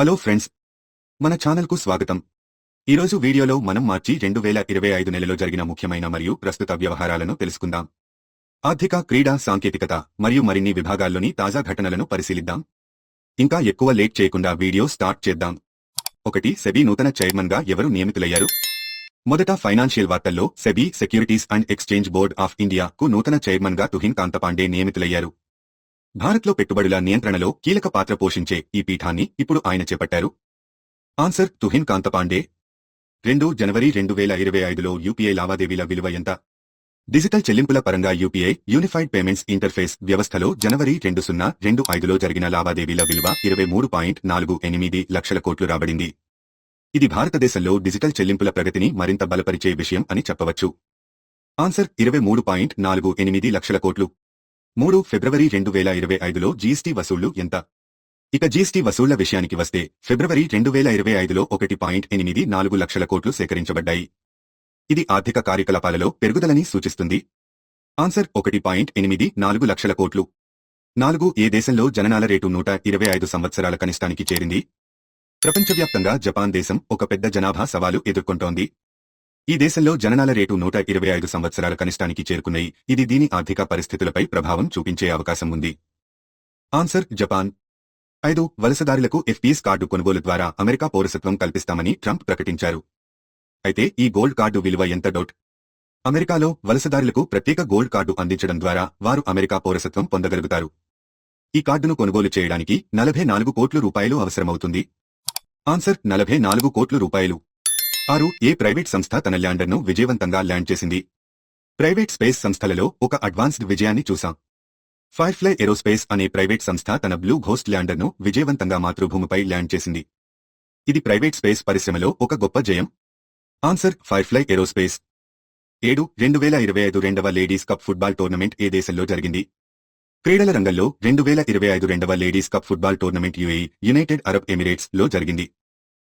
Hello friends, మన ఛానల్కు స్వాగతం. ఈరోజు వీడియోలో మనం మార్చి 2025 నెలలో జరిగిన ముఖ్యమైన మరియు ప్రస్తుత వ్యవహారాలను తెలుసుకుందాం. ఆర్థిక, క్రీడా, సాంకేతికత మరియు మరిన్ని విభాగాల్లోని తాజా ఘటనలను పరిశీలిద్దాం. ఇంకా ఎక్కువ లేట్ చేయకుండా వీడియో స్టార్ట్ చేద్దాం. 1. సెబీ నూతన చైర్మన్గా ఎవరు నియమితులయ్యారు? మొదట ఫైనాన్షియల్ వార్తల్లో SEBI securities and exchange board of ఇండియాకు నూతన చైర్మన్గా తుహిన్ కాంతపాండే నియమితులయ్యారు. భారత్లో పెట్టుబడుల నియంత్రణలో కీలక పాత్ర పోషించే ఈ పీఠాన్ని ఇప్పుడు ఆయన చేపట్టారు. ఆన్సర్: తుహిన్ కాంతపాండే. 2 జనవరి 2025లో యూపీఐ లావాదేవీల విలువ ఎంత? డిజిటల్ చెల్లింపుల పరంగా యూపీఐ యూనిఫైడ్ పేమెంట్స్ ఇంటర్ఫేస్ వ్యవస్థలో జనవరి 2025లో జరిగిన లావాదేవీల విలువ 23.48 లక్షల కోట్లు రాబడింది. ఇది భారతదేశంలో డిజిటల్ చెల్లింపుల ప్రగతిని మరింత బలపరిచే విషయం అని చెప్పవచ్చు. ఆన్సర్: 23.48 లక్షల కోట్లు. 3 ఫిబ్రవరి 2025లో జీఎస్టీ వసూళ్లు ఎంత? ఇక జీఎస్టీ వసూళ్ల విషయానికి వస్తే ఫిబ్రవరి 2025లో 1.84 లక్షల కోట్లు సేకరించబడ్డాయి. ఇది ఆర్థిక కార్యకలాపాలలో పెరుగుదలని సూచిస్తుంది. ఆన్సర్: 1.84 లక్షల కోట్లు. 4 ఏ దేశంలో జననాల రేటు 125 సంవత్సరాల కనిష్టానికి చేరింది? ప్రపంచవ్యాప్తంగా జపాన్ దేశం ఒక పెద్ద జనాభా సవాలు ఎదుర్కొంటోంది. ఈ దేశంలో జననాల రేటు 125 సంవత్సరాల కనిష్టానికి చేరుకున్నాయి. ఇది దీని ఆర్థిక పరిస్థితులపై ప్రభావం చూపించే అవకాశం ఉంది. Answer: Japan. 5 వలసదారులకు ఎఫ్పీఎస్ కార్డు కొనుగోలు ద్వారా అమెరికా పౌరసత్వం కల్పిస్తామని ట్రంప్ ప్రకటించారు. అయితే ఈ గోల్డ్ కార్డు విలువ ఎంత? అమెరికాలో వలసదారులకు ప్రత్యేక గోల్డ్ కార్డు అందించడం ద్వారా వారు అమెరికా పౌరసత్వం పొందగలుగుతారు. ఈ కార్డును కొనుగోలు చేయడానికి 44 కోట్ల రూపాయలు అవసరమవుతుంది. ఆన్సర్: 44 కోట్ల రూపాయలు. 6 ఏ ప్రైవేట్ సంస్థ తన ల్యాండర్ను విజయవంతంగా ల్యాండ్ చేసింది? ప్రైవేట్ స్పేస్ సంస్థలలో ఒక అడ్వాన్స్డ్ విజయాన్ని చూసాం. ఫైర్ఫ్లై ఏరోస్పేస్ అనే ప్రైవేట్ సంస్థ తన బ్లూ ఘోస్ట్ ల్యాండర్ను విజయవంతంగా మాతృభూమిపై ల్యాండ్ చేసింది. ఇది ప్రైవేట్ స్పేస్ పరిశ్రమలో ఒక గొప్ప జయం. Answer: firefly aerospace. 7 2025 రెండవ లేడీస్ కప్ ఫుట్బాల్ టోర్నమెంట్ ఏ దేశంలో జరిగింది? క్రీడల రంగంలో 2025 రెండవ ladies cup football tournament UAE United Arab Emirates లో జరిగింది.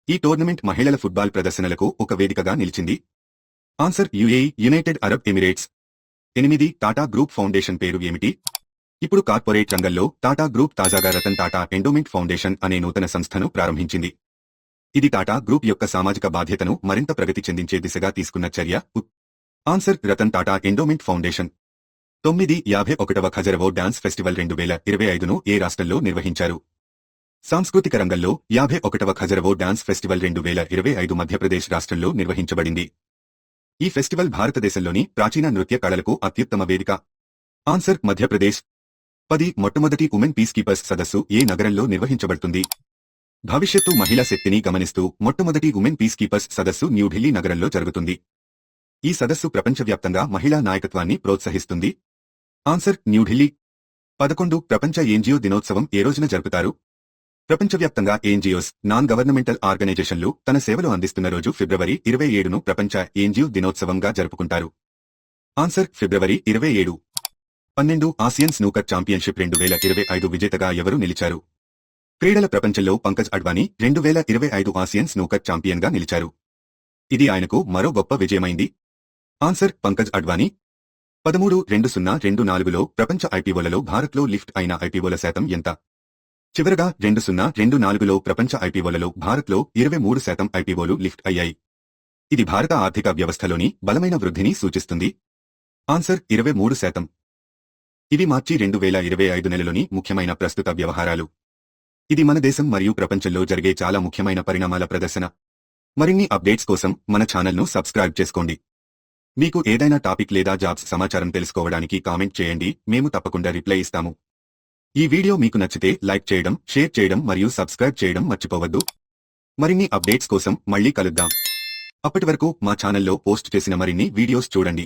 ఈ టోర్నమెంట్ మహిళల ఫుట్బాల్ ప్రదర్శనలకు ఒక వేదికగా నిలిచింది. Answer: UAE United Arab Emirates. 8 Tata group foundation పేరు ఏమిటి? ఇప్పుడు కార్పొరేట్ రంగంలో టాటా గ్రూప్ తాజాగా రతన్ టాటా ఎండోమెంట్ ఫౌండేషన్ అనే నూతన సంస్థను ప్రారంభించింది. ఇది టాటా గ్రూప్ యొక్క సామాజిక బాధ్యతను మరింత ప్రగతి చెందించే దిశగా తీసుకున్న చర్య. Answer: Ratan Tata endowment foundation. 9 51వ ఖజరవో డాన్స్ ఫెస్టివల్ 2025ను ఏ రాష్ట్రంలో నిర్వహించారు? సాంస్కృతిక రంగంలో 51వ ఖజరవో డాన్స్ ఫెస్టివల్ 2025 మధ్యప్రదేశ్ రాష్ట్రంలో నిర్వహించబడింది. ఈ ఫెస్టివల్ భారతదేశంలోని ప్రాచీన నృత్య కళలకు అత్యుత్తమ వేదిక. ఆన్సర్: మధ్యప్రదేశ్. 10 మొట్టమొదటి ఉమెన్ పీస్ కీపర్స్ సదస్సు ఏ నగరంలో నిర్వహించబడుతుంది? భవిష్యత్తు మహిళా శక్తిని గమనిస్తూ మొట్టమొదటి ఉమెన్ పీస్ కీపర్స్ సదస్సు న్యూఢిల్లీ నగరంలో జరుగుతుంది. ఈ సదస్సు ప్రపంచవ్యాప్తంగా మహిళా నాయకత్వాన్ని ప్రోత్సహిస్తుంది. ఆన్సర్: న్యూఢిల్లీ. 11 ప్రపంచ ఎన్జీఓ దినోత్సవం ఏ రోజున జరుపుతారు? ప్రపంచవ్యాప్తంగా ఎన్జీఓస్, నాన్ గవర్నమెంటల్ ఆర్గనైజేషన్లు తన సేవలు అందిస్తున్న రోజు ఫిబ్రవరి 27ను ప్రపంచ ఎన్జీఓ దినోత్సవంగా జరుపుకుంటారు. ఆన్సర్: ఫిబ్రవరి 27. 12 ఆసియన్ స్నూకర్ ఛాంపియన్షిప్ 2025 విజేతగా ఎవరు నిలిచారు? క్రీడల ప్రపంచంలో పంకజ్ అడ్వాణీ 2025 ఆసియన్ స్నూకర్ ఛాంపియన్గా నిలిచారు. ఇది ఆయనకు మరో గొప్ప విజయమైంది. ఆన్సర్: పంకజ్ అడ్వాణీ. 13 2024లో ప్రపంచ ఐపీఓలలో భారత్లో లిఫ్ట్ అయిన ఐపీఓల శాతం ఎంత? చివరగా 2024లో ప్రపంచ ఐపీఓలలో భారత్లో 23% ఐపీఓలు లిఫ్ట్ అయ్యాయి. ఇది భారత ఆర్థిక వ్యవస్థలోని బలమైన వృద్ధిని సూచిస్తుంది. ఆన్సర్: 23%. ఇవి మార్చి 2025 నెలలోని ముఖ్యమైన ప్రస్తుత వ్యవహారాలు. ఇది మన దేశం మరియు ప్రపంచంలో జరిగే చాలా ముఖ్యమైన పరిణామాల ప్రదర్శన. మరిన్ని అప్డేట్స్ కోసం మన ఛానల్ను సబ్స్క్రైబ్ చేసుకోండి. మీకు ఏదైనా టాపిక్ లేదా జాబ్స్ సమాచారం తెలుసుకోవడానికి కామెంట్ చేయండి, మేము తప్పకుండా రిప్లై ఇస్తాము. ఈ వీడియో మీకు నచ్చితే లైక్ చేయడం, షేర్ చేయడం మరియు సబ్స్క్రైబ్ చేయడం మర్చిపోవద్దు. మరిన్ని అప్డేట్స్ కోసం మళ్ళీ కలుద్దాం. అప్పటి వరకు మా ఛానల్లో పోస్ట్ చేసిన మరిన్ని వీడియోస్ చూడండి.